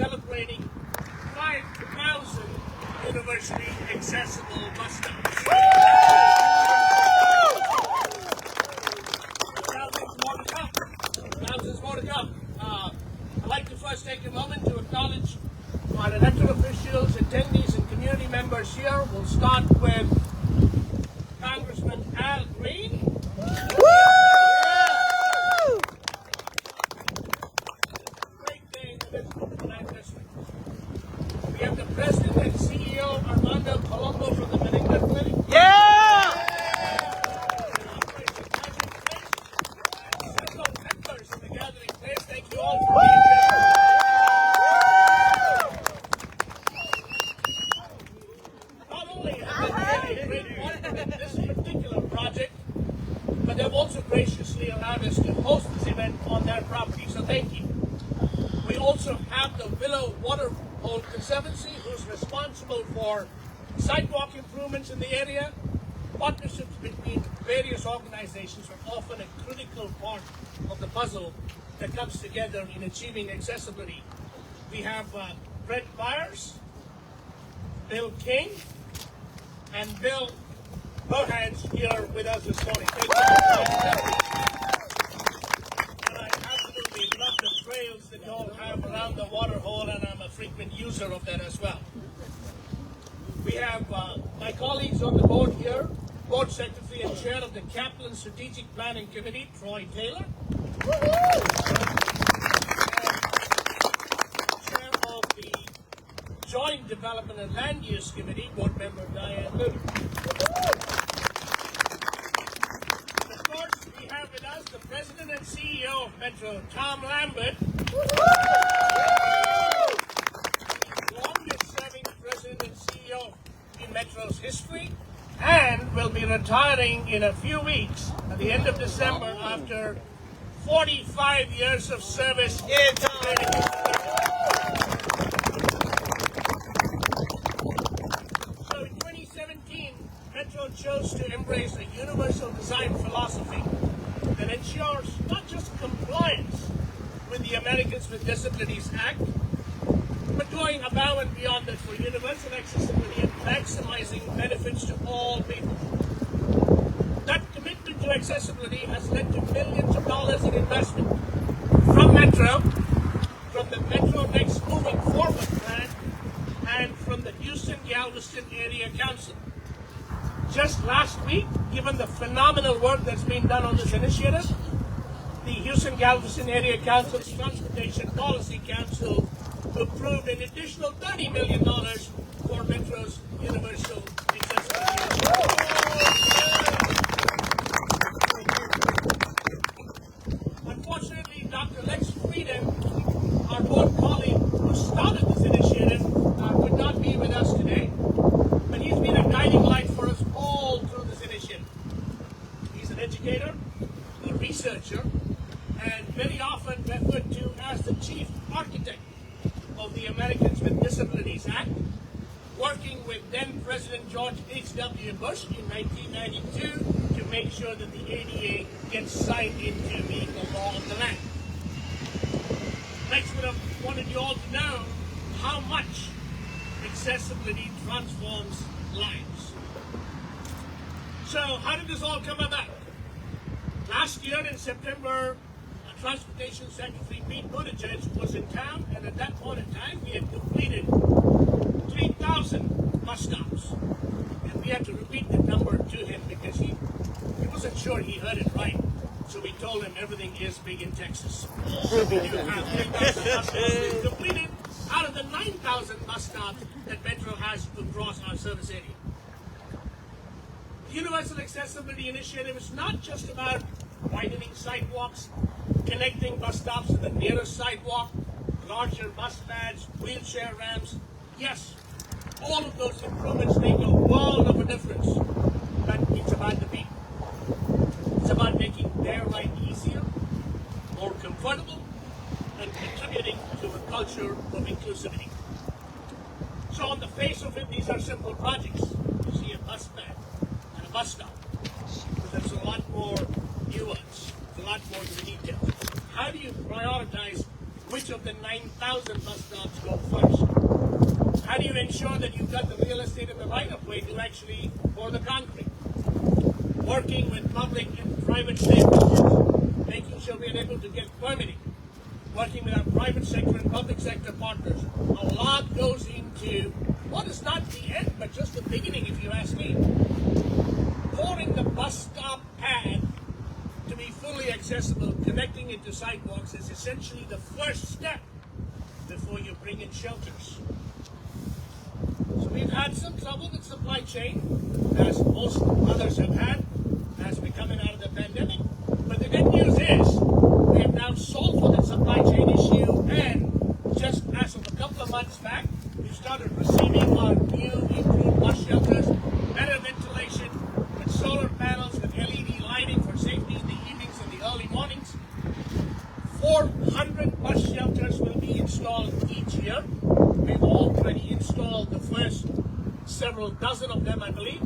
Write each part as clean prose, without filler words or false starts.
celebrating 5,000 universally accessible bus stops. Thousands more to come. I'd like to first take a moment to acknowledge our elected officials, attendees, and community members here. We'll start with Congressman Al Green. Great day in the Land District. We have the President and CEO, Armando Colombo from the New England Clinic. Thank you all for being here. Not only have they been a great partner in this particular project, but they've also graciously allowed us to host this event on their property, so thank you. We also have the Willow Waterhole Conservancy, who's responsible for sidewalk improvements in the area. Partnerships between various organizations are often a critical part of the puzzle that comes together in achieving accessibility. We have Brett Byers, Bill King, and Bill Bohands here with us this morning. Thank you. And I absolutely love the trails that you all have around the water hole, and I'm a frequent user of that as well. We have my colleagues on the board here, Board Secretary and Chair of the Kaplan Strategic Planning Committee, Troy Taylor. Chair of the Joint Development and Land Use Committee, Board Member Diane Little. And of course, we have with us the President and CEO of Metro, Tom Lambert. Longest serving President and CEO in Metro's history, and will be retiring in a few weeks at the end of December after 45 years of service. So in 2017, Metro chose to embrace a universal design philosophy that ensures not just compliance with the Americans with Disabilities Act, but going above and beyond that for universal accessibility and maximizing benefits to all people. That commitment to accessibility has led to millions of dollars in investment from Metro, from the Metro Next Moving Forward plan, and from the Houston-Galveston Area Council. Just last week, given the phenomenal work that's been done on this initiative, the Houston-Galveston Area Council's Transportation Policy Council approved an additional $30 million for Metro's universal accessibility. Unfortunately, Dr. Lex Frieden, our board colleague who started this initiative, could not be with us today, but he's been a guiding light for us all through this initiative. He's an educator, a researcher, and very often referred to as the chief architect of the Americans with Disabilities Act, working with then President George H.W. Bush in 1992 to make sure that the ADA gets signed into being the law of the land. Next, would have wanted you all to know how much accessibility transforms lives. So, how did this all come about? Last year in September, Transportation Secretary Pete Buttigieg was in town, and at that point in time, we had completed 3,000 bus stops. And we had to repeat the number to him because he wasn't sure he heard it right. So we told him everything is big in Texas. So we do have 3,000 bus stops we've completed out of the 9,000 bus stops that Metro has across our service area. The Universal Accessibility Initiative is not just about widening sidewalks, connecting bus stops to the nearest sidewalk, larger bus pads, wheelchair ramps. Yes, all of those improvements make a world of a difference, but it's about the people. It's about making their life easier, more comfortable, and contributing to a culture of inclusivity. So on the face of it, these are simple projects. You see a bus pad and a bus stop, but there's a lot more nuance, a lot more to the detail. How do you prioritize which of the 9,000 bus stops go first? How do you ensure that you've got the real estate and the right-of-way to actually pour the concrete? Working with public and private stakeholders, making sure we are able to get permitting, working with our private sector and public sector partners. A lot goes into what is not the end, but just the beginning, if you ask me. Pouring the bus stop pad to be fully accessible, connecting it to sidewalks is essentially the first step before you bring in shelters. So we've had some trouble with supply chain, as most others have had, as we're coming out of the pandemic. But the good news is we have now solved for that supply chain issue, and just as of a couple of months back, we've started receiving our new improved bus shelters, better ventilation, with solar panels, with LED lighting for safety in the evenings and the early mornings. 400 bus shelters will be installed each year. We've already installed the first several dozen of them, I believe.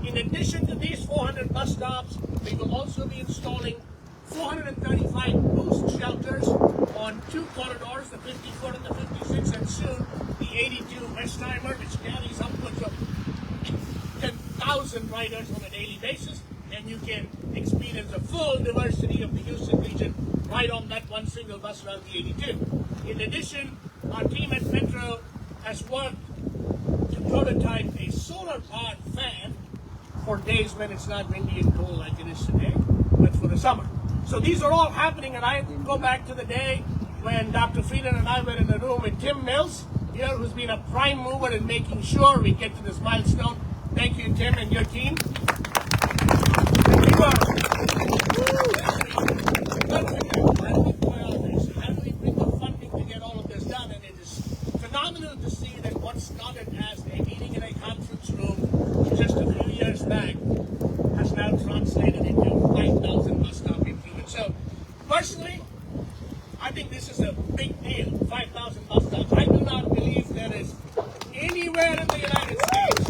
In addition to these 400 bus stops, we will also be installing 435 boost shelters on two corridors, the 54 and the 56, and soon the 82 Westheimer, which carries upwards of 10,000 riders on a daily basis, and you can experience the full diversity of the Houston region right on that one single bus route, the 82. In addition, our team at Metro has worked to prototype a solar-powered fan for days when it's not windy and cold like it is today, but for the summer. So these are all happening, and I go back to the day when Dr. Frieden and I were in a room with Tim Mills here, who's been a prime mover in making sure we get to this milestone. Thank you, Tim, and your team. How do we bring the funding to get all of this done? And it is phenomenal to see that what started as a meeting in a conference room just a few years back has now translated into 5,000 bus stop improvements. So, personally, I think this is a big deal, 5,000 bus stops. I do not believe there is anywhere in the United States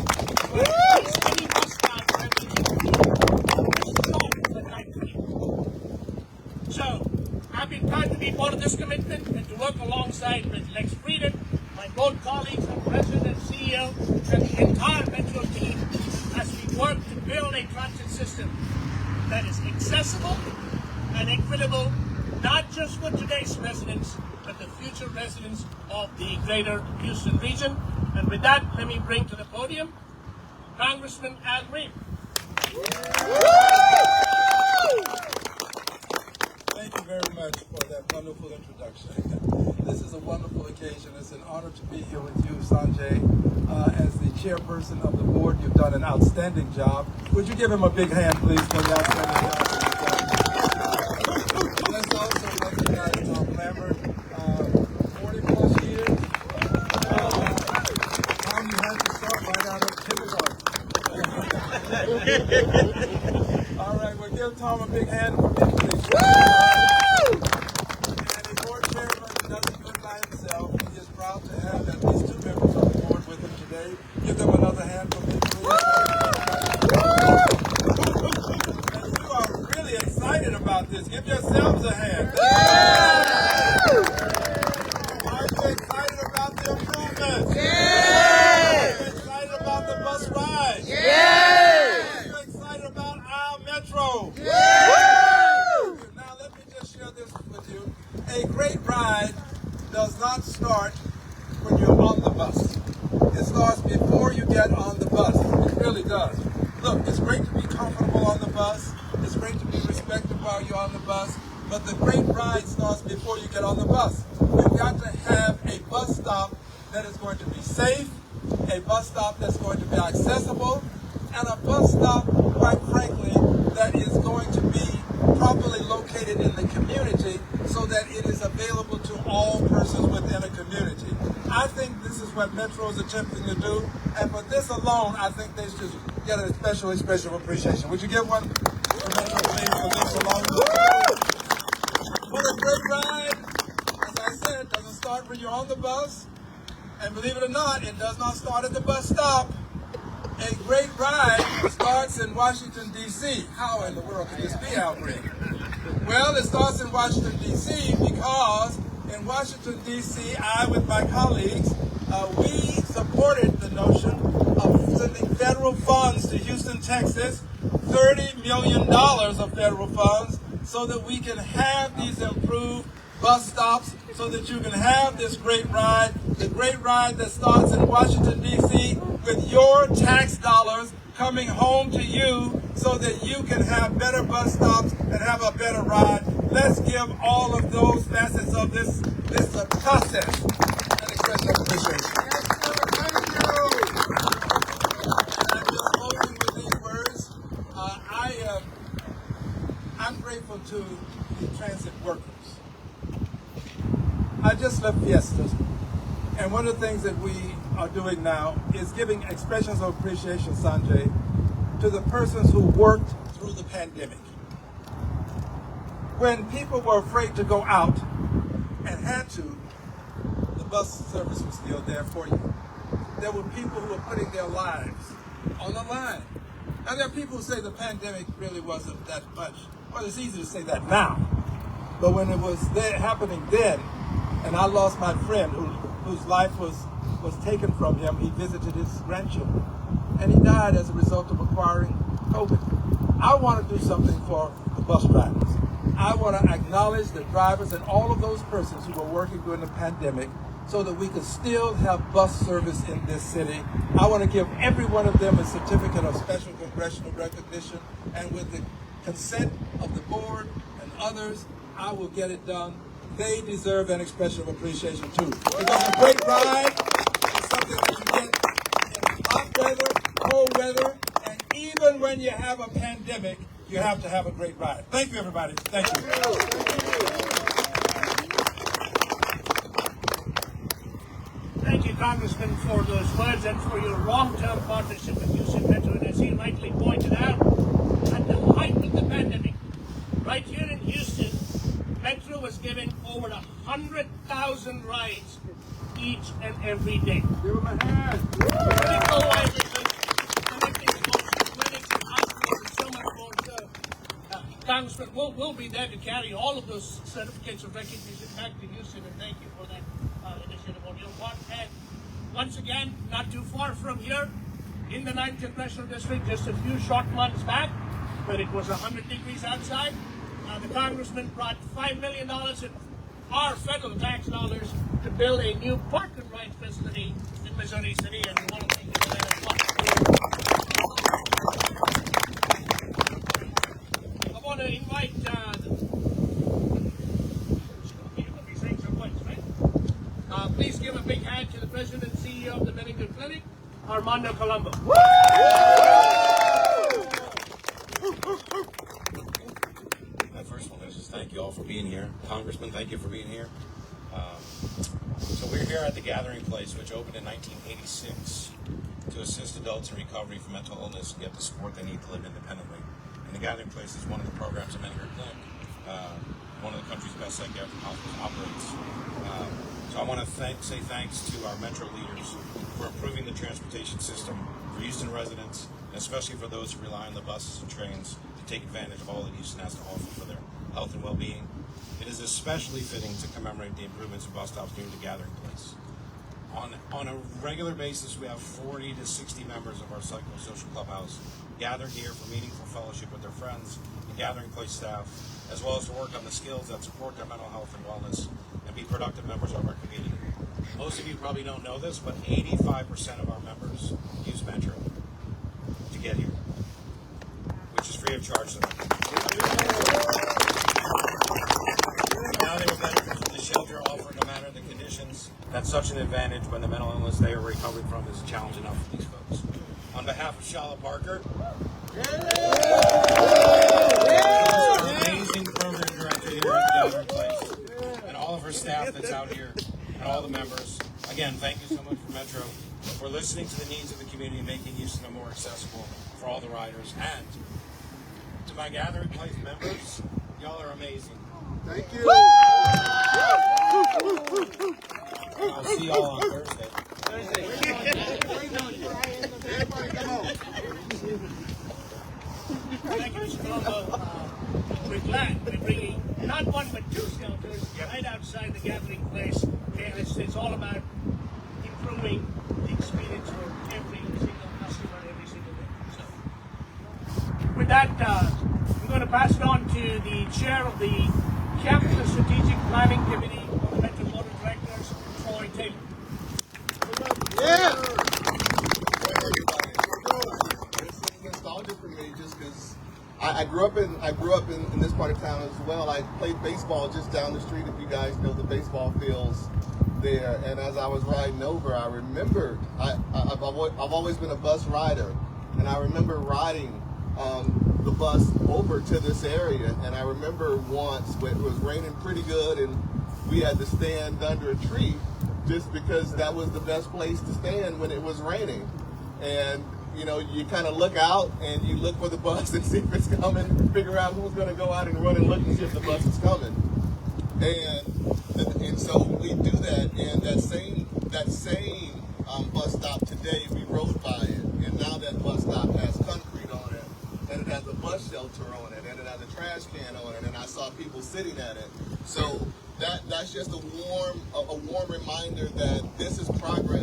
where this many bus stops have been improved in the country. So, I've been proud to be part of this commitment and to work alongside with Lex Frieden, my board colleagues, the President and CEO, and the entire Metro team as we work to build a transit system that is accessible and equitable, not just for today's residents, but the future residents of the greater Houston region. And with that, let me bring to the podium Congressman Al Green. Thank you very much for that wonderful introduction. This is a wonderful occasion. It's an honor to be here with you, Sanjay. As the chairperson of the board, you've done an outstanding job. Would you give him a big hand, please, for the outstanding job? Let's also recognize Tom Lambert, 40 plus years. Tom, you had to start right out of kindergarten. All right, well, give Tom a big hand for me, please. And the board chairman doesn't do it by himself. He is proud to have at least two members of the board with him today. Give them another hand for me, please. And you are really excited about this. Give yourselves a hand. Are you excited about the improvements? Are you excited about the bus rides? Are you excited about our Metro? Now let me just share this with you. A great ride does not start when you're on the bus. It starts before you get on the bus. It really does. Look, it's great to be comfortable on the bus. It's great to be respected while you're on the bus. But the great ride starts before you get on the bus. We've got to have a bus stop that is going to be safe, a bus stop that's going to be accessible, and a bus stop, quite frankly, that is going to be properly located in the community so that it is available to all persons within a community. I think this is what Metro is attempting to do, and for this alone, I think they should get a special expression of appreciation. Would you give one for Metro, please, for this alone? But a great ride, as I said, doesn't start when you're on the bus, and believe it or not, it does not start at the bus stop. A great ride starts in Washington, D.C. How in the world could this be, Al Green? Well, it starts in Washington, D.C. because In Washington, D.C., I, with my colleagues, we supported the notion of sending federal funds to Houston, Texas, $30 million of federal funds, so that we can have these improved bus stops, so that you can have this great ride, the great ride that starts in Washington, D.C., with your tax dollars coming home to you, so that you can have better bus stops and have a better ride. Let's give all of those facets of this process an expression of appreciation. Thank you. And I'm just closing with these words. I'm grateful to the transit workers. I just left Fiestas, and one of the things that we are doing now is giving expressions of appreciation, Sanjay, to the persons who worked through the pandemic. When people were afraid to go out and had to, the bus service was still there for you. There were people who were putting their lives on the line. Now, there are people who say the pandemic really wasn't that much. Well, it's easy to say that now. But when it was happening then, and I lost my friend whose life was taken from him, he visited his grandchildren, and he died as a result of acquiring COVID. I want to do something for the bus drivers. I want to acknowledge the drivers and all of those persons who were working during the pandemic so that we could still have bus service in this city. I want to give every one of them a certificate of special congressional recognition, and with the consent of the board and others, I will get it done. They deserve an expression of appreciation too. Because a great ride is something that you get in hot weather, cold weather, and even when you have a pandemic, you have to have a great ride. Thank you, everybody. Thank you. Thank you, Congressman, for those words and for your long-term partnership with Houston Metro. And as he rightly pointed out, at the height of the pandemic, right here in Houston, Metro was giving over 100,000 rides each and every day. Give him a hand. Critical livelihoods, connecting schools, clinics, and hospitals, and so much more. So, Congressman, we'll be there to carry all of those certificates of recognition back to Houston, and thank you for that initiative on your part. And once again, not too far from here, in the 9th Congressional District, just a few short months back, where it was 100 degrees outside, the Congressman brought $5 million in our federal tax dollars to build a new park and ride facility in Missouri City, and we want to thank you for that as well. I want to invite please give a big hand to the President and CEO of the Medical Clinic, Armando Colombo. First of all, just thank you all for being here. Congressman, thank you for being here. So we're here at the Gathering Place, which opened in 1986 to assist adults in recovery from mental illness and get the support they need to live independently. And the Gathering Place is one of the programs at Medical Clinic, one of the country's best psychiatric hospitals operates. So I want to say thanks to our Metro leaders for improving the transportation system for Houston residents, and especially for those who rely on the buses and trains to take advantage of all that Houston has to offer for their health and well-being. It is especially fitting to commemorate the improvements in bus stops near the Gathering Place. On a regular basis, we have 40 to 60 members of our psychosocial clubhouse gathered here for meaningful fellowship with their friends and Gathering Place staff, as well as to work on the skills that support their mental health and wellness and be productive members of our community. Most of you probably don't know this, but 85% of our members use Metro to get here, which is free of charge to them. Now they will benefit from the shelter offered no matter the conditions. That's such an advantage when the mental illness they are recovering from is a challenge enough for these folks. On behalf of Shala Parker, amazing program director here at the Gathering Place, and all of her staff that's out here, and all the members. Again, thank you so much for Metro for listening to the needs of the community and making Houston more accessible for all the riders. And to my Gathering Place members, y'all are amazing. Thank you. I'll see y'all on Thursday. Everybody come on. Thank you, Mr. Colombo. We're glad we're bringing not one but two shelters right outside the Gathering it's all about improving the experience for every single customer every single day. So, with that, I'm going to pass it on to the chair of the Capital Strategic Planning Committee of the Metropolitan Directors, Troy Taylor. Yeah. It's nostalgia for me just because I grew up in this part of town as well. I played baseball just down the street, if you guys know the baseball fields there. And as I was riding over, I remembered I've always been a bus rider, and I remember riding the bus over to this area. And I remember once when it was raining pretty good, and we had to stand under a tree just because that was the best place to stand when it was raining. And you know, you kind of look out and you look for the bus and see if it's coming, figure out who's going to go out and run and look and see if the bus is coming. And so we do that, and that same bus stop today, we rode by it, and now that bus stop has concrete on it, and it has a bus shelter on it, and it has a trash can on it, and I saw people sitting at it. So that's just a warm reminder that this is progress